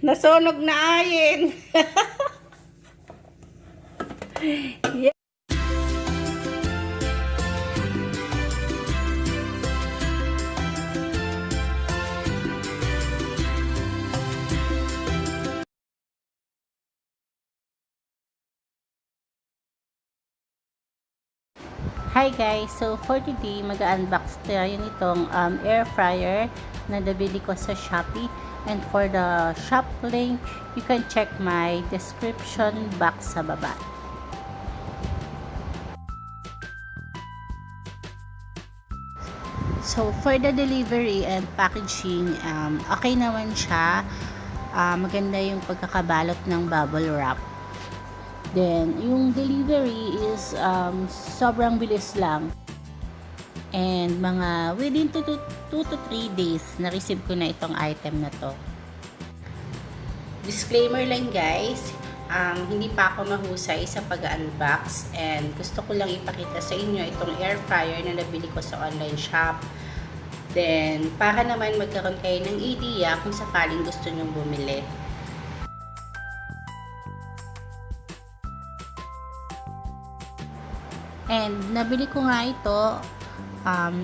Nasunog na ayin. Yeah. Hi guys! So for today, mag-unbox tayo nitong air fryer na nabili ko sa Shopee. And for the shop link, you can check my description box sa baba. So for the delivery and packaging, okay naman siya. Maganda yung pagkakabalot ng bubble wrap. Then, yung delivery is sobrang bilis lang. And mga within 2 to 3 days, na-receive ko na itong item na to. Disclaimer lang guys, hindi pa ako mahusay sa pag-unbox and gusto ko lang ipakita sa inyo itong air fryer na nabili ko sa online shop. Then, para naman magkaroon kayo ng idea kung sakaling gusto nyong bumili. And nabili ko nga ito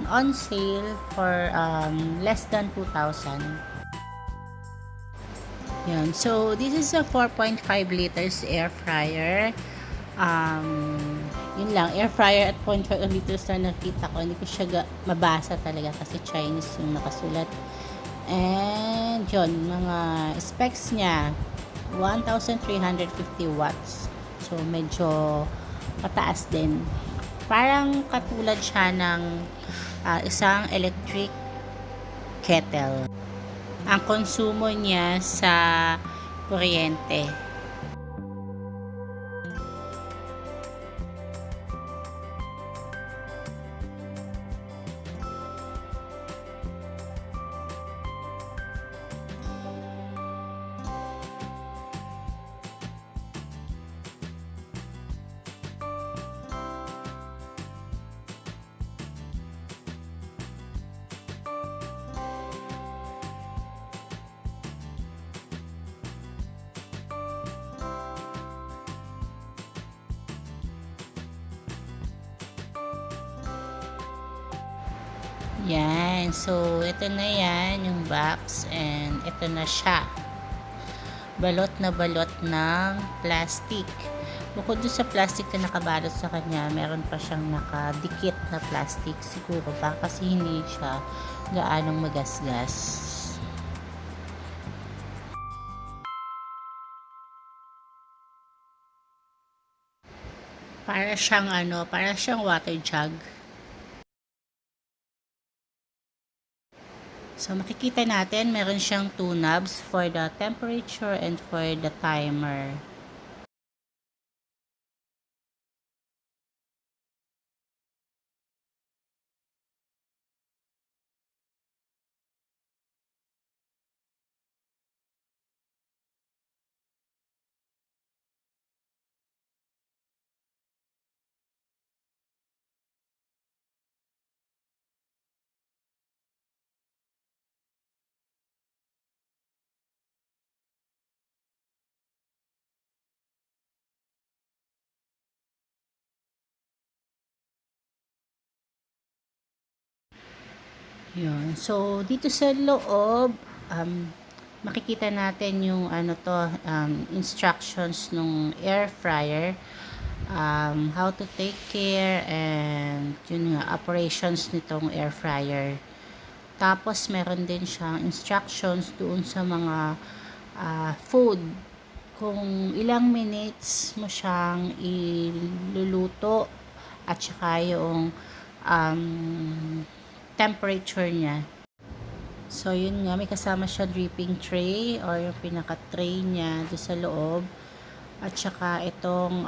on sale for less than 2,000. Yan. So, this is a 4.5 liters air fryer. Yun lang, air fryer at 0.5 liters na nakita ko. Hindi ko siya mabasa talaga kasi Chinese yung nakasulat. And yun, mga specs niya 1,350 watts. So, medyo pataas din. Parang katulad siya ng isang electric kettle. Ang konsumo niya sa kuryente. Yan. So, ito na yan, yung box. And ito na siya. Balot na balot ng plastic. Bukod doon sa plastic na nakabalot sa kanya, meron pa siyang nakadikit na plastic. Siguro ba? Kasi hindi siya gaanong magasgas. Para siyang water jug. So, makikita natin, meron siyang 2 knobs for the temperature and for the timer. Yun. So, dito sa loob, makikita natin yung instructions ng air fryer, how to take care and yun nga, operations nitong air fryer. Tapos, meron din siyang instructions doon sa mga food. Kung ilang minutes mo siyang iluluto at saka yung temperature niya. So, yun nga, may kasama siya dripping tray or yung pinaka-tray niya doon sa loob. At saka itong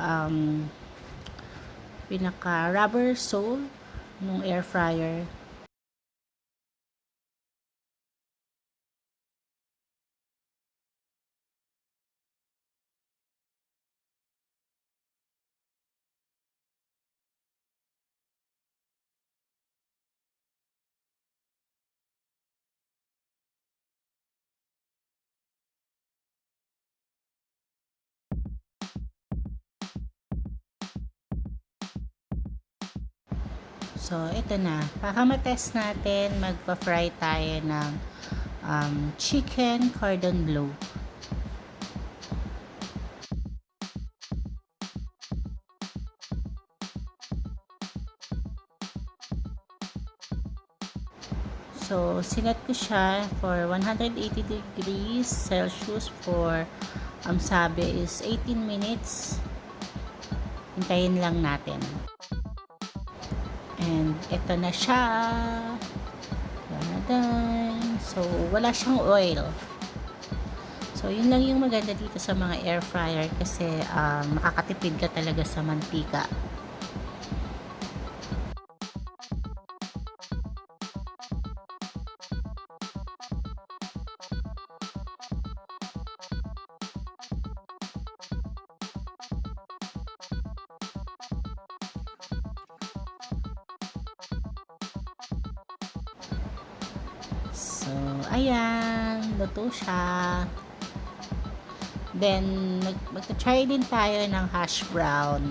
pinaka-rubber sole ng air fryer. So, ito na. Para matest natin, magpa-fry tayo ng chicken cordon bleu. So, sinet ko siya for 180 degrees Celsius for, sabi is 18 minutes. Hintayin lang natin. And, ito na siya. So, wala siyang oil. So, yun lang yung maganda dito sa mga air fryer kasi makakatipid ka talaga sa mantika. So, ayan, luto siya. Then, mag-try din tayo ng hash brown.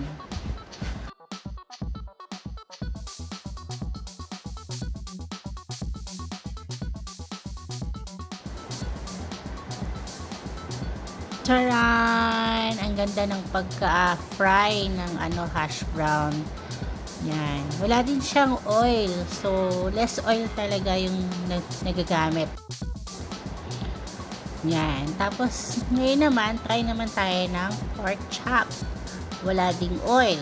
Charan! Ang ganda ng pagka-fry ng hash brown. Yan. Wala din siyang oil. So, less oil talaga yung nagagamit. Yan. Tapos, ngayon naman, try naman tayo ng pork chop. Wala ding oil.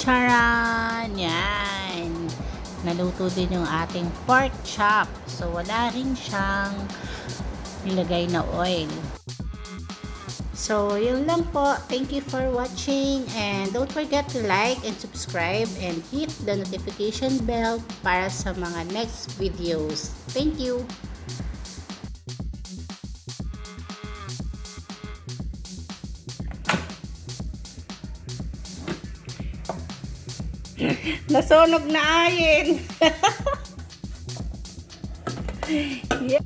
Charan! Yan! Naluto din yung ating pork chop. So, wala rin siyang nilagay na oil. So, yun lang po. Thank you for watching and don't forget to like and subscribe and hit the notification bell para sa mga next videos. Thank you! Nasunog na ayin. Yeah.